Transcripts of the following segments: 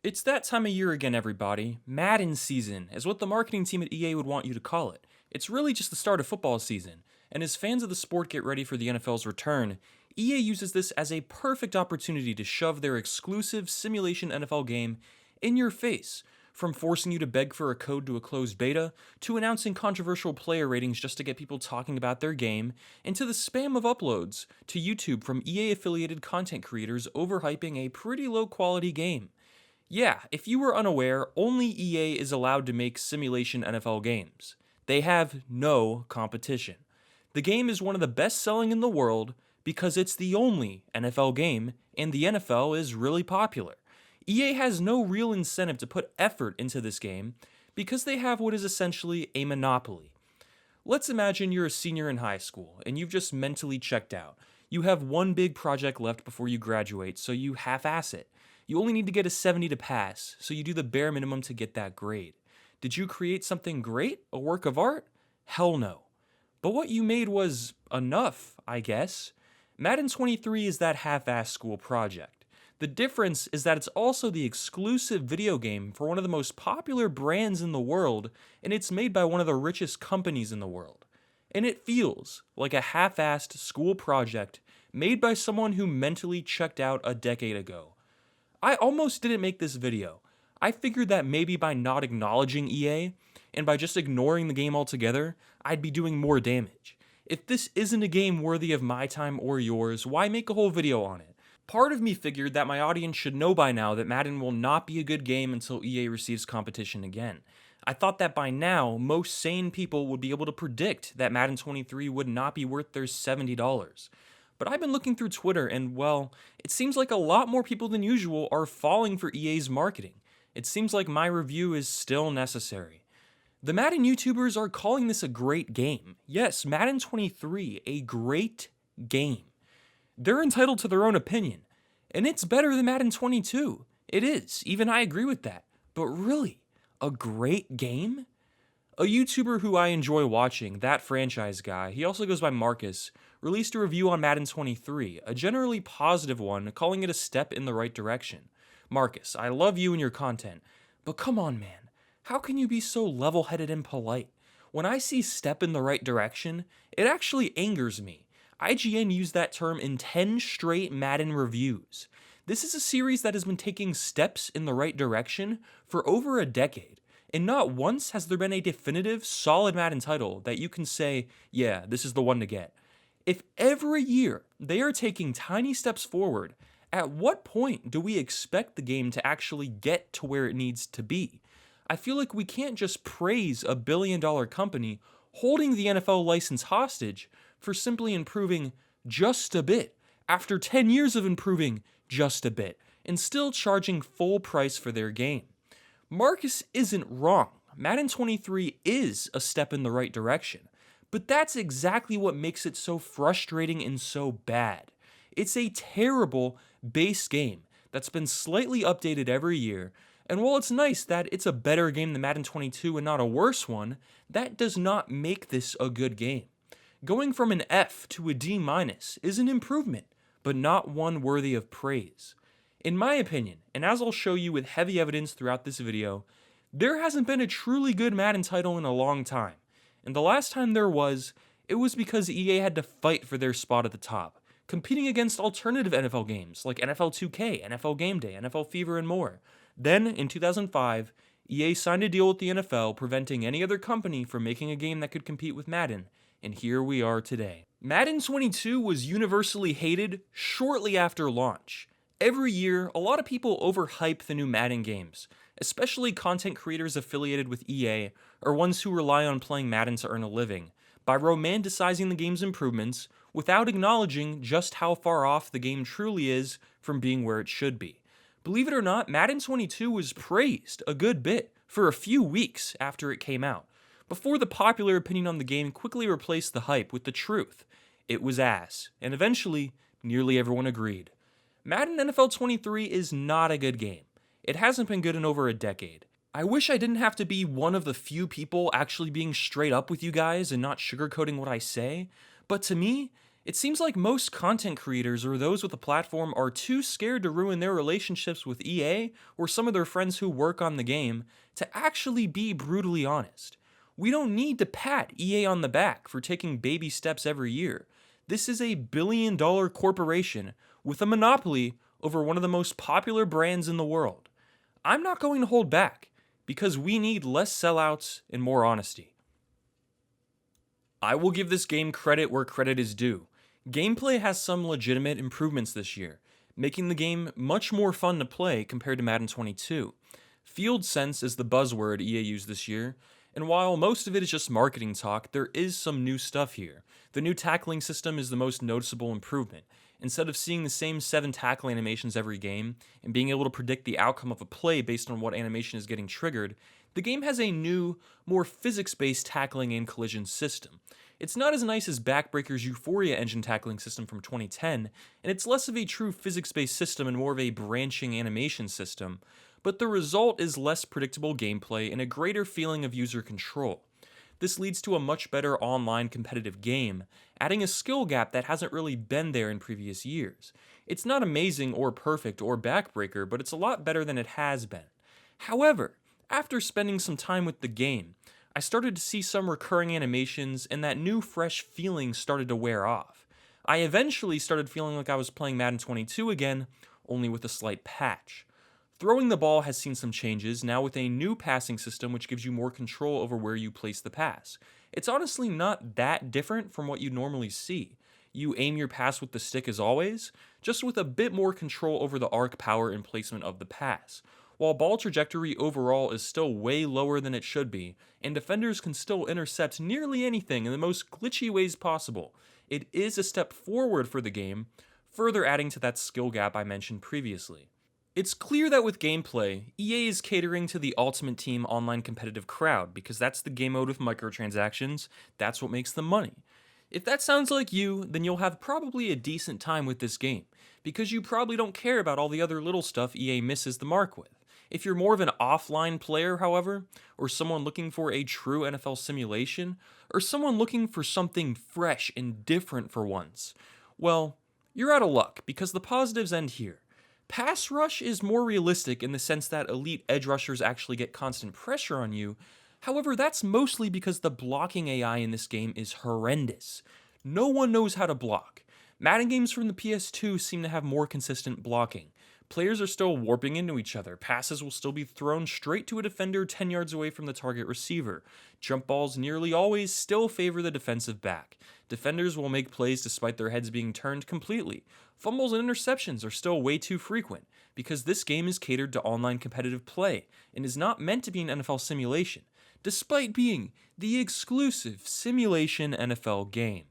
It's that time of year again, everybody. Madden season is what the marketing team at EA would want you to call it. It's really just the start of football season, and as fans of the sport get ready for the NFL's return, EA uses this as a perfect opportunity to shove their exclusive simulation NFL game in your face. From forcing you to beg for a code to a closed beta, to announcing controversial player ratings just to get people talking about their game, and to the spam of uploads to YouTube from EA affiliated content creators overhyping a pretty low quality game. Yeah, if you were unaware, only EA is allowed to make simulation NFL games. They have no competition. The game is one of the best selling in the world because it's the only NFL game, and the NFL is really popular. EA has no real incentive to put effort into this game because they have what is essentially a monopoly. Let's imagine you're a senior in high school and you've just mentally checked out. You have one big project left before you graduate, so you half-ass it. You only need to get a 70 to pass, so you do the bare minimum to get that grade. Did you create something great? A work of art? Hell no. But what you made was enough, I guess. Madden 23 is that half-ass school project. The difference is that it's also the exclusive video game for one of the most popular brands in the world, and it's made by one of the richest companies in the world. And it feels like a half-assed school project made by someone who mentally checked out a decade ago. I almost didn't make this video. I figured that maybe by not acknowledging EA, and by just ignoring the game altogether, I'd be doing more damage. If this isn't a game worthy of my time or yours, why make a whole video on it? Part of me figured that my audience should know by now that Madden will not be a good game until EA receives competition again. I thought that by now, most sane people would be able to predict that Madden 23 would not be worth their $70. But I've been looking through Twitter and, well, it seems like a lot more people than usual are falling for EA's marketing. It seems like my review is still necessary. The Madden YouTubers are calling this a great game. Yes, Madden 23, a great game. They're entitled to their own opinion, and it's better than Madden 22. It is, even I agree with that. But really, a great game? A YouTuber who I enjoy watching, That Franchise Guy, he also goes by Marcus, released a review on Madden 23, a generally positive one, calling it a step in the right direction. Marcus, I love you and your content, but come on, man. How can you be so level-headed and polite? When I see step in the right direction, it actually angers me. IGN used that term in 10 straight Madden reviews. This is a series that has been taking steps in the right direction for over a decade. And not once has there been a definitive, solid Madden title that you can say, yeah, this is the one to get. If every year they are taking tiny steps forward, at what point do we expect the game to actually get to where it needs to be? I feel like we can't just praise a billion-dollar company holding the NFL license hostage for simply improving just a bit after 10 years of improving just a bit and still charging full price for their game. Marcus isn't wrong. Madden 23 is a step in the right direction, but that's exactly what makes it so frustrating and so bad. It's a terrible base game that's been slightly updated every year, and while it's nice that it's a better game than Madden 22 and not a worse one, that does not make this a good game. Going from an F to a D- is an improvement, but not one worthy of praise. In my opinion, and as I'll show you with heavy evidence throughout this video, there hasn't been a truly good Madden title in a long time. And the last time there was, it was because EA had to fight for their spot at the top, competing against alternative NFL games like NFL 2K, NFL Game Day, NFL Fever, and more. Then, in 2005, EA signed a deal with the NFL preventing any other company from making a game that could compete with Madden, and here we are today. Madden 22 was universally hated shortly after launch. Every year, a lot of people overhype the new Madden games, especially content creators affiliated with EA or ones who rely on playing Madden to earn a living, by romanticizing the game's improvements without acknowledging just how far off the game truly is from being where it should be. Believe it or not, Madden 22 was praised a good bit for a few weeks after it came out, before the popular opinion on the game quickly replaced the hype with the truth. It was ass, and eventually, nearly everyone agreed. Madden NFL 23 is not a good game. It hasn't been good in over a decade. I wish I didn't have to be one of the few people actually being straight up with you guys and not sugarcoating what I say, but to me, It seems like most content creators or those with a platform are too scared to ruin their relationships with EA or some of their friends who work on the game to actually be brutally honest. We don't need to pat EA on the back for taking baby steps every year. This is a billion-dollar corporation with a monopoly over one of the most popular brands in the world. I'm not going to hold back because we need less sellouts and more honesty. I will give this game credit where credit is due. Gameplay has some legitimate improvements this year, making the game much more fun to play compared to Madden 22. Field sense is the buzzword EA used this year, and while most of it is just marketing talk, there is some new stuff here. The new tackling system is the most noticeable improvement. Instead of seeing the same 7 tackle animations every game, and being able to predict the outcome of a play based on what animation is getting triggered, the game has a new, more physics-based tackling and collision system. It's not as nice as Backbreaker's Euphoria engine tackling system from 2010, and it's less of a true physics-based system and more of a branching animation system, but the result is less predictable gameplay and a greater feeling of user control. This leads to a much better online competitive game, adding a skill gap that hasn't really been there in previous years. It's not amazing or perfect or Backbreaker, but it's a lot better than it has been. However, after spending some time with the game, I started to see some recurring animations and that new fresh feeling started to wear off. I eventually started feeling like I was playing Madden 22 again, only with a slight patch. Throwing the ball has seen some changes, now with a new passing system which gives you more control over where you place the pass. It's honestly not that different from what you normally see. You aim your pass with the stick as always, just with a bit more control over the arc power and placement of the pass. While ball trajectory overall is still way lower than it should be, and defenders can still intercept nearly anything in the most glitchy ways possible, it is a step forward for the game, further adding to that skill gap I mentioned previously. It's clear that with gameplay, EA is catering to the Ultimate Team online competitive crowd because that's the game mode with microtransactions, that's what makes them money. If that sounds like you, then you'll have probably a decent time with this game, because you probably don't care about all the other little stuff EA misses the mark with. If you're more of an offline player, however, or someone looking for a true NFL simulation, or someone looking for something fresh and different for once, well, you're out of luck because the positives end here. Pass rush is more realistic in the sense that elite edge rushers actually get constant pressure on you. However, that's mostly because the blocking AI in this game is horrendous. No one knows how to block. Madden games from the PS2 seem to have more consistent blocking. Players are still warping into each other. Passes will still be thrown straight to a defender 10 yards away from the target receiver. Jump balls nearly always still favor the defensive back. Defenders will make plays despite their heads being turned completely. Fumbles and interceptions are still way too frequent, because this game is catered to online competitive play and is not meant to be an NFL simulation, despite being the exclusive simulation NFL game.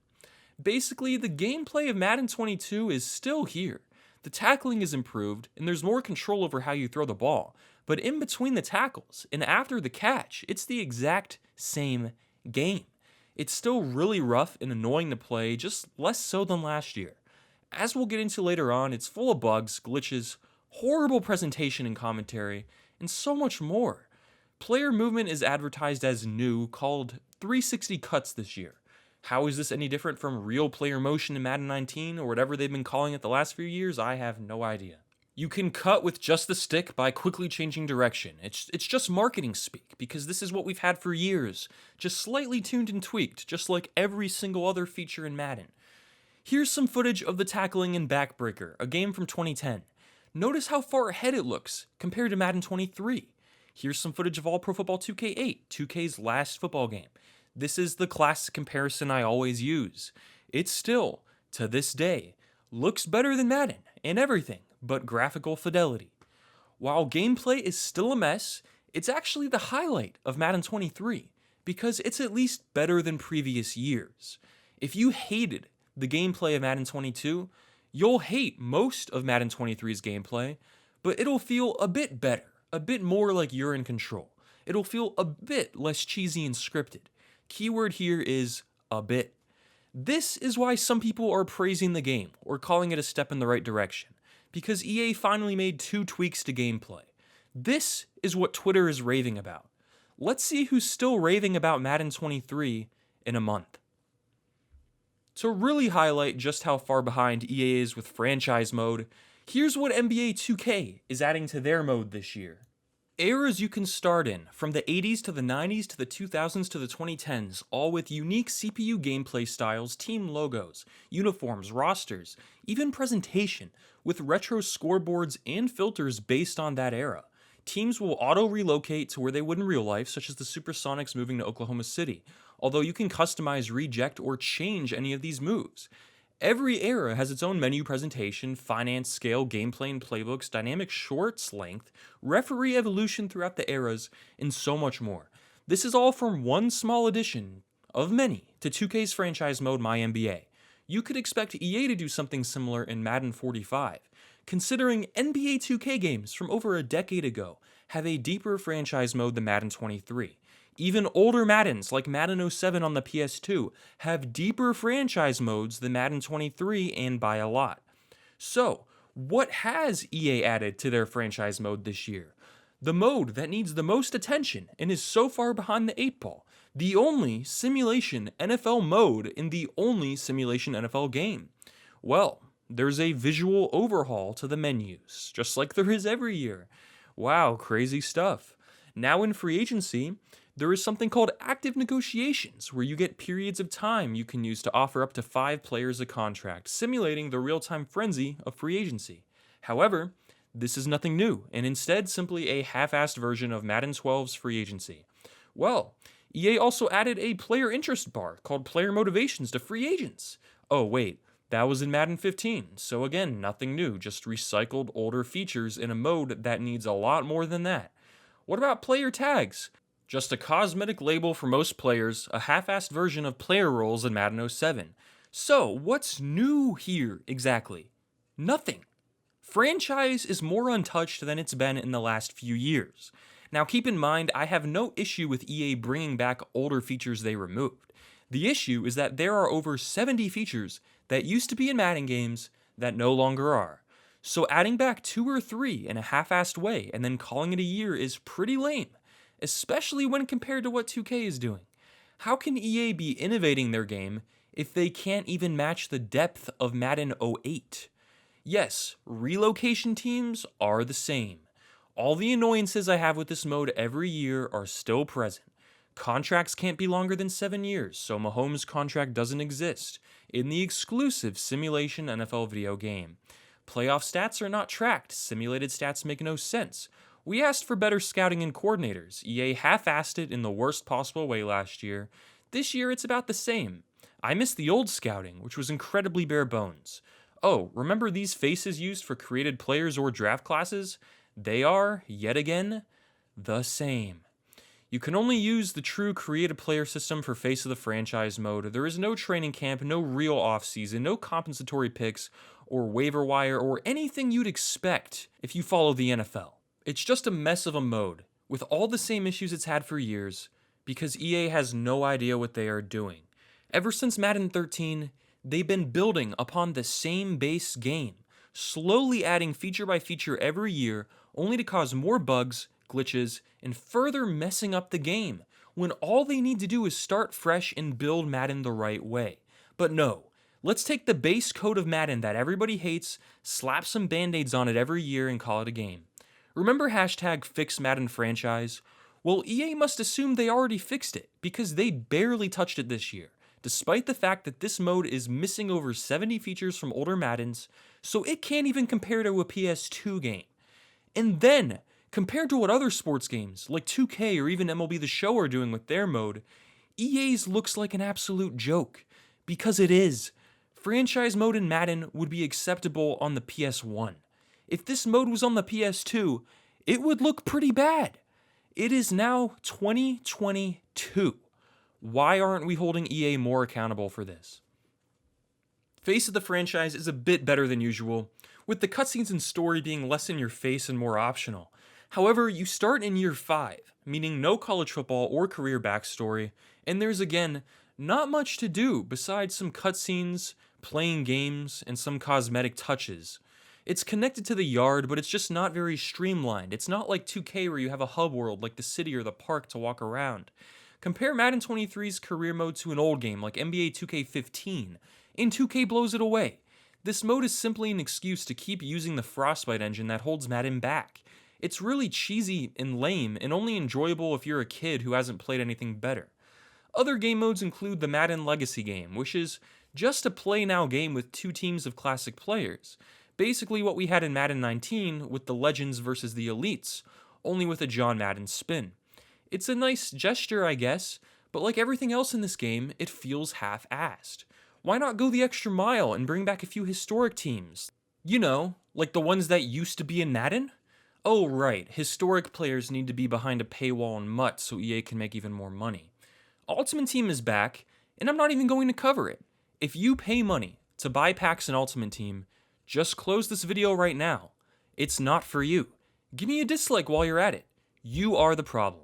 Basically, the gameplay of Madden 22 is still here. The tackling is improved, and there's more control over how you throw the ball, but in between the tackles and after the catch, it's the exact same game. It's still really rough and annoying to play, just less so than last year. As we'll get into later on, it's full of bugs, glitches, horrible presentation and commentary, and so much more. Player movement is advertised as new, called 360 cuts this year. How is this any different from real player motion in Madden 19 or whatever they've been calling it the last few years? I have no idea. You can cut with just the stick by quickly changing direction. It's just marketing speak, because this is what we've had for years, just slightly tuned and tweaked, just like every single other feature in Madden. Here's some footage of the tackling in Backbreaker, a game from 2010. Notice how far ahead it looks compared to Madden 23. Here's some footage of All Pro Football 2K8, 2K's last football game. This is the classic comparison I always use. It still, to this day, looks better than Madden and everything but graphical fidelity. While gameplay is still a mess, it's actually the highlight of Madden 23 because it's at least better than previous years. If you hated the gameplay of Madden 22, you'll hate most of Madden 23's gameplay, but it'll feel a bit better, a bit more like you're in control. It'll feel a bit less cheesy and scripted. Keyword here is a bit. This is why some people are praising the game or calling it a step in the right direction, because EA finally made 2 tweaks to gameplay. This is what Twitter is raving about. Let's see who's still raving about Madden 23 in a month. To really highlight just how far behind EA is with franchise mode, here's what NBA 2K is adding to their mode this year. Eras you can start in, from the 80s to the 90s to the 2000s to the 2010s, all with unique CPU gameplay styles, team logos, uniforms, rosters, even presentation, with retro scoreboards and filters based on that era. Teams will auto-relocate to where they would in real life, such as the Supersonics moving to Oklahoma City, although you can customize, reject, or change any of these moves. Every era has its own menu presentation, finance, scale, gameplay and playbooks, dynamic shorts length, referee evolution throughout the eras, and so much more. This is all from one small addition of many to 2K's franchise mode MyNBA. You could expect EA to do something similar in Madden 45, considering NBA 2K games from over a decade ago have a deeper franchise mode than Madden 23. Even older Maddens, like Madden 07 on the PS2, have deeper franchise modes than Madden 23, and by a lot. So, what has EA added to their franchise mode this year? The mode that needs the most attention and is so far behind the 8 ball. The only simulation NFL mode in the only simulation NFL game. Well, there's a visual overhaul to the menus, just like there is every year. Wow, crazy stuff. Now in free agency, there is something called active negotiations, where you get periods of time you can use to offer up to 5 players a contract, simulating the real-time frenzy of free agency. However, this is nothing new, and instead simply a half-assed version of Madden 12's free agency. Well, EA also added a player interest bar called Player Motivations to free agents. Oh wait, that was in Madden 15, so again, nothing new, just recycled older features in a mode that needs a lot more than that. What about player tags? Just a cosmetic label for most players, a half-assed version of player roles in Madden 07. So, what's new here exactly? Nothing. Franchise is more untouched than it's been in the last few years. Now keep in mind, I have no issue with EA bringing back older features they removed. The issue is that there are over 70 features that used to be in Madden games that no longer are. So adding back 2 or 3 in a half-assed way and then calling it a year is pretty lame, especially when compared to what 2K is doing. How can EA be innovating their game if they can't even match the depth of Madden 08? Yes, relocation teams are the same. All the annoyances I have with this mode every year are still present. Contracts can't be longer than 7 years, so Mahomes' contract doesn't exist in the exclusive simulation NFL video game. Playoff stats are not tracked, simulated stats make no sense. We asked for better scouting and coordinators. EA half-assed it in the worst possible way last year. This year it's about the same. I miss the old scouting, which was incredibly bare bones. Oh, remember these faces used for created players or draft classes? They are, yet again, the same. You can only use the true created player system for face of the franchise mode. There is no training camp, no real offseason, no compensatory picks, or waiver wire, or anything you'd expect if you follow the NFL. It's just a mess of a mode, with all the same issues it's had for years, because EA has no idea what they are doing. Ever since Madden 13, they've been building upon the same base game, slowly adding feature by feature every year, only to cause more bugs, glitches, and further messing up the game, when all they need to do is start fresh and build Madden the right way. But no, let's take the base code of Madden that everybody hates, slap some band-aids on it every year, and call it a game. Remember hashtag #FixMaddenFranchise? Well, EA must assume they already fixed it, because they barely touched it this year, despite the fact that this mode is missing over 70 features from older Maddens, so it can't even compare to a PS2 game. And then, compared to what other sports games, like 2K or even MLB The Show are doing with their mode, EA's looks like an absolute joke, because it is. Franchise mode in Madden would be acceptable on the PS1. If this mode was on the PS2, it would look pretty bad. It is now 2022. Why aren't we holding EA more accountable for this? Face of the franchise is a bit better than usual, with the cutscenes and story being less in your face and more optional. However, you start in year 5, meaning no college football or career backstory, and there's again, not much to do besides some cutscenes, playing games, and some cosmetic touches. It's connected to the yard, but it's just not very streamlined. It's not like 2K where you have a hub world like the city or the park to walk around. Compare Madden 23's career mode to an old game like NBA 2K15, and 2K blows it away. This mode is simply an excuse to keep using the Frostbite engine that holds Madden back. It's really cheesy and lame, and only enjoyable if you're a kid who hasn't played anything better. Other game modes include the Madden Legacy game, which is just a play now game with two teams of classic players. Basically what we had in Madden 19 with the Legends versus the Elites, only with a John Madden spin. It's a nice gesture, I guess, but like everything else in this game, it feels half-assed. Why not go the extra mile and bring back a few historic teams? You know, like the ones that used to be in Madden? Oh right, historic players need to be behind a paywall and MUT so EA can make even more money. Ultimate Team is back, and I'm not even going to cover it. If you pay money to buy packs in Ultimate Team, just close this video right now. It's not for you. Give me a dislike while you're at it. You are the problem.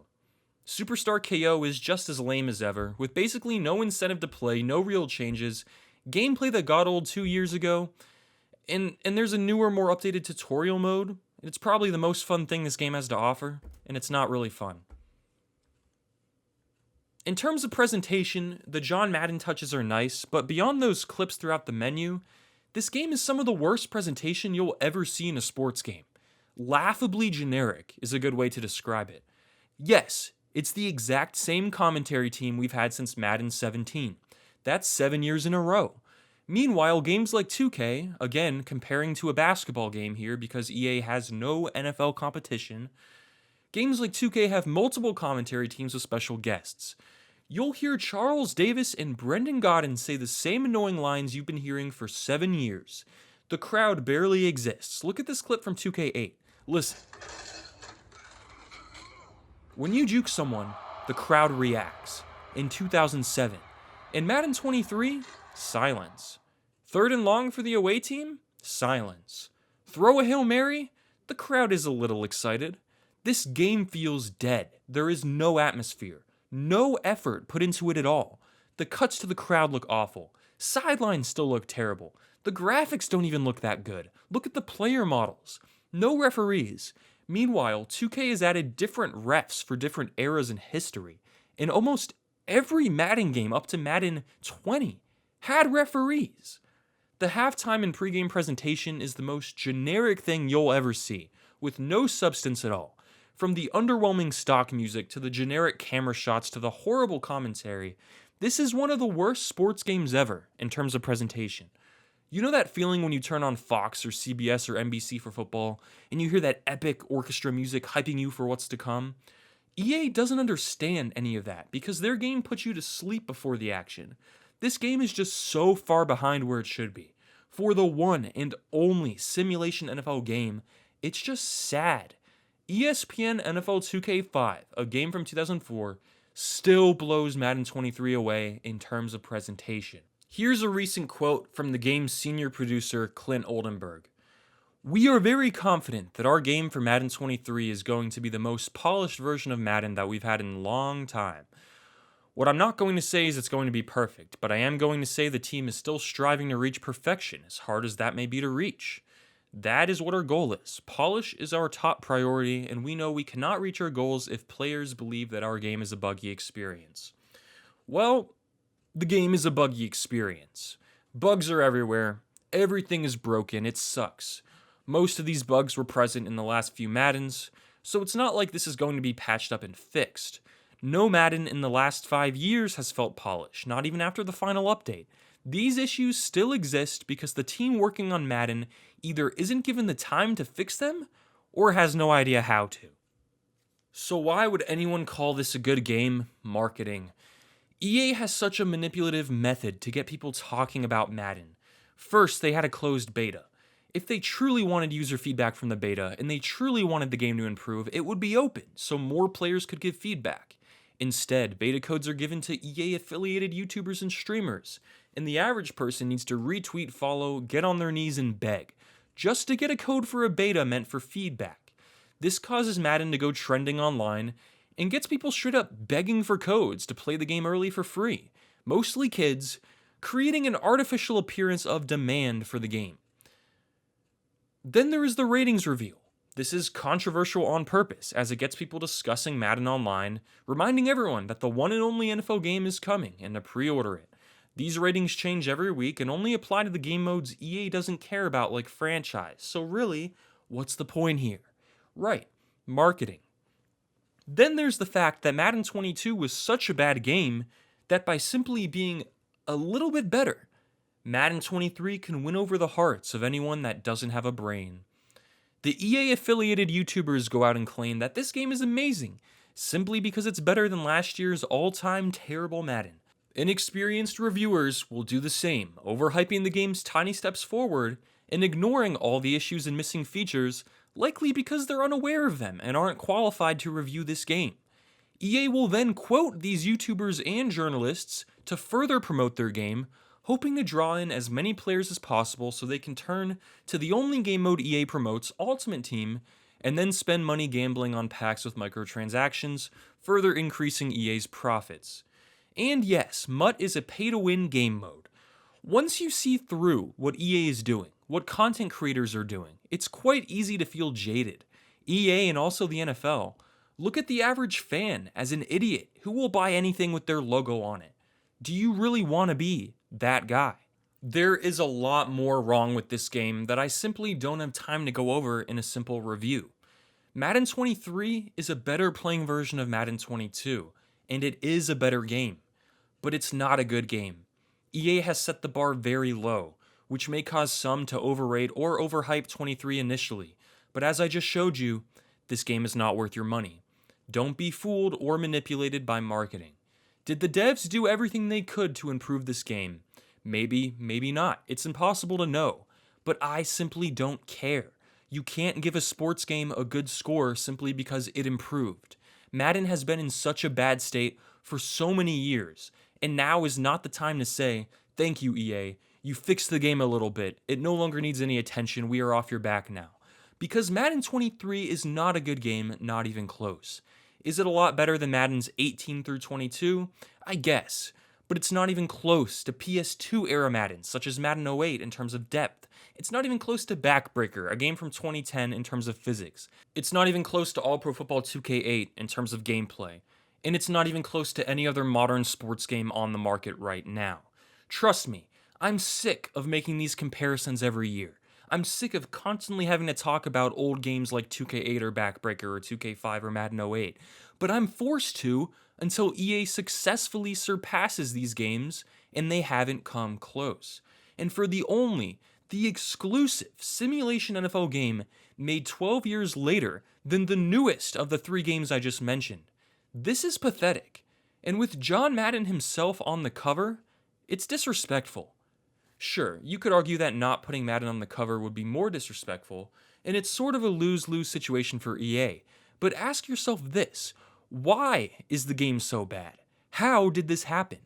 Superstar KO is just as lame as ever, with basically no incentive to play, no real changes, gameplay that got old 2 years ago, and there's a newer, more updated tutorial mode. It's probably the most fun thing this game has to offer, and it's not really fun. In terms of presentation, the John Madden touches are nice, but beyond those clips throughout the menu, this game is some of the worst presentation you'll ever see in a sports game. Laughably generic is a good way to describe it. Yes, it's the exact same commentary team we've had since Madden 17. That's 7 years in a row. Meanwhile, games like 2K, again comparing to a basketball game here because EA has no NFL competition, games like 2K have multiple commentary teams with special guests. You'll hear Charles Davis and Brendan Gaudin say the same annoying lines you've been hearing for 7 years. The crowd barely exists. Look at this clip from 2K8. Listen. When you juke someone, the crowd reacts. In 2007. In Madden 23, silence. 3rd and long for the away team? Silence. Throw a Hail Mary? The crowd is a little excited. This game feels dead. There is no atmosphere. No effort put into it at all. The cuts to the crowd look awful. Sidelines still look terrible. The graphics don't even look that good. Look at the player models. No referees. Meanwhile, 2K has added different refs for different eras in history. And almost every Madden game up to Madden 20 had referees. The halftime and pregame presentation is the most generic thing you'll ever see, with no substance at all. From the underwhelming stock music to the generic camera shots to the horrible commentary, this is one of the worst sports games ever in terms of presentation. You know that feeling when you turn on Fox or CBS or NBC for football, and you hear that epic orchestra music hyping you for what's to come? EA doesn't understand any of that because their game puts you to sleep before the action. This game is just so far behind where it should be. For the one and only simulation NFL game, it's just sad. ESPN NFL 2K5, a game from 2004, still blows Madden 23 away in terms of presentation. Here's a recent quote from the game's senior producer, Clint Oldenburg. "We are very confident that our game for Madden 23 is going to be the most polished version of Madden that we've had in a long time. What I'm not going to say is it's going to be perfect, but I am going to say the team is still striving to reach perfection, as hard as that may be to reach. That is what our goal is. Polish is our top priority, and we know we cannot reach our goals if players believe that our game is a buggy experience." Well, the game is a buggy experience. Bugs are everywhere. Everything is broken. It sucks. Most of these bugs were present in the last few Maddens, so it's not like this is going to be patched up and fixed. No Madden in the last 5 years has felt polished, not even after the final update. These issues still exist because the team working on Madden either isn't given the time to fix them or has no idea how to. So why would anyone call this a good game? Marketing. EA has such a manipulative method to get people talking about Madden. First, they had a closed beta. If they truly wanted user feedback from the beta and they truly wanted the game to improve, it would be open so more players could give feedback. Instead, beta codes are given to EA-affiliated YouTubers and streamers, and the average person needs to retweet, follow, get on their knees, and beg, just to get a code for a beta meant for feedback. This causes Madden to go trending online, and gets people straight up begging for codes to play the game early for free, mostly kids, creating an artificial appearance of demand for the game. Then there is the ratings reveal. This is controversial on purpose, as it gets people discussing Madden online, reminding everyone that the one and only NFL game is coming and to pre-order it. These ratings change every week and only apply to the game modes EA doesn't care about like franchise, so really, what's the point here? Right, marketing. Then there's the fact that Madden 22 was such a bad game that by simply being a little bit better, Madden 23 can win over the hearts of anyone that doesn't have a brain. The EA affiliated YouTubers go out and claim that this game is amazing, simply because it's better than last year's all-time terrible Madden. Inexperienced reviewers will do the same, overhyping the game's tiny steps forward and ignoring all the issues and missing features, likely because they're unaware of them and aren't qualified to review this game. EA will then quote these YouTubers and journalists to further promote their game, hoping to draw in as many players as possible so they can turn to the only game mode EA promotes, Ultimate Team, and then spend money gambling on packs with microtransactions, further increasing EA's profits. And yes, MUT is a pay-to-win game mode. Once you see through what EA is doing, what content creators are doing, it's quite easy to feel jaded. EA and also the NFL look at the average fan as an idiot who will buy anything with their logo on it. Do you really want to be that guy? There is a lot more wrong with this game that I simply don't have time to go over in a simple review. Madden 23 is a better playing version of Madden 22, and it is a better game, but it's not a good game. EA has set the bar very low, which may cause some to overrate or overhype 23 initially, but as I just showed you, this game is not worth your money. Don't be fooled or manipulated by marketing. Did the devs do everything they could to improve this game? Maybe, maybe not. It's impossible to know. But I simply don't care. You can't give a sports game a good score simply because it improved. Madden has been in such a bad state for so many years, and now is not the time to say, thank you EA, you fixed the game a little bit, it no longer needs any attention, we are off your back now. Because Madden 23 is not a good game, not even close. Is it a lot better than Madden's 18 through 22? I guess, but it's not even close to PS2 era Madden, such as Madden 08 in terms of depth. It's not even close to Backbreaker, a game from 2010 in terms of physics. It's not even close to All Pro Football 2K8 in terms of gameplay. And it's not even close to any other modern sports game on the market right now. Trust me, I'm sick of making these comparisons every year. I'm sick of constantly having to talk about old games like 2K8 or Backbreaker or 2K5 or Madden 08, but I'm forced to until EA successfully surpasses these games, and they haven't come close. And for the exclusive simulation NFL game made 12 years later than the newest of the 3 games I just mentioned, this is pathetic. And with John Madden himself on the cover, it's disrespectful. Sure, you could argue that not putting Madden on the cover would be more disrespectful, and it's sort of a lose-lose situation for EA. But ask yourself this, why is the game so bad? How did this happen?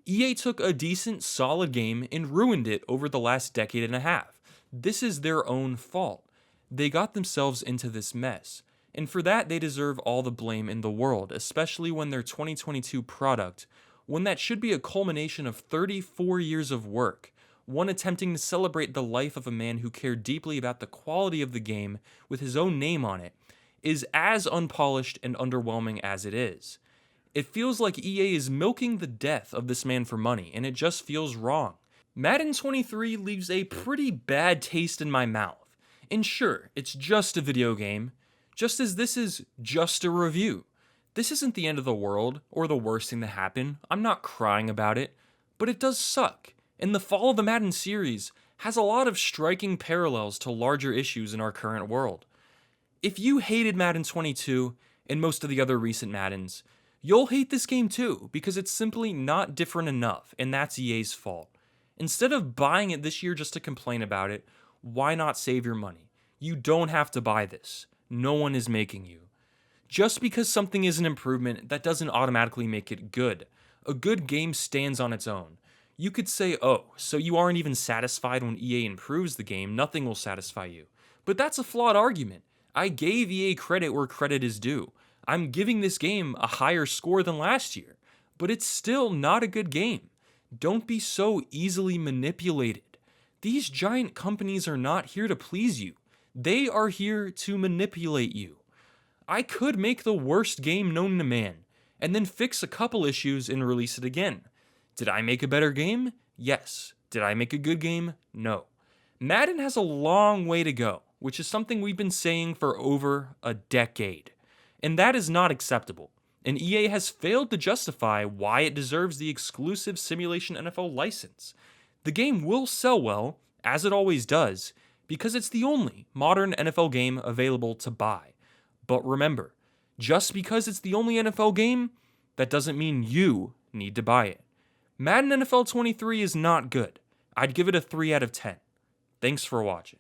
EA took a decent, solid game and ruined it over the last decade and a half. This is their own fault. They got themselves into this mess. And for that, they deserve all the blame in the world, especially when their 2022 product, one that should be a culmination of 34 years of work, one attempting to celebrate the life of a man who cared deeply about the quality of the game with his own name on it, is as unpolished and underwhelming as it is. It feels like EA is milking the death of this man for money, and it just feels wrong. Madden 23 leaves a pretty bad taste in my mouth. And sure, it's just a video game, just as this is just a review. This isn't the end of the world, or the worst thing to happen. I'm not crying about it, but it does suck. And the fall of the Madden series has a lot of striking parallels to larger issues in our current world. If you hated Madden 22 and most of the other recent Maddens, you'll hate this game too, because it's simply not different enough, and that's EA's fault. Instead of buying it this year just to complain about it, why not save your money? You don't have to buy this. No one is making you. Just because something is an improvement, that doesn't automatically make it good. A good game stands on its own. You could say, oh, so you aren't even satisfied when EA improves the game, nothing will satisfy you. But that's a flawed argument. I gave EA credit where credit is due. I'm giving this game a higher score than last year, but it's still not a good game. Don't be so easily manipulated. These giant companies are not here to please you. They are here to manipulate you. I could make the worst game known to man, and then fix a couple issues and release it again. Did I make a better game? Yes. Did I make a good game? No. Madden has a long way to go, which is something we've been saying for over a decade. And that is not acceptable. And EA has failed to justify why it deserves the exclusive Simulation NFL license. The game will sell well, as it always does, because it's the only modern NFL game available to buy. But remember, just because it's the only NFL game, that doesn't mean you need to buy it. Madden NFL 23 is not good. I'd give it a 3 out of 10. Thanks for watching.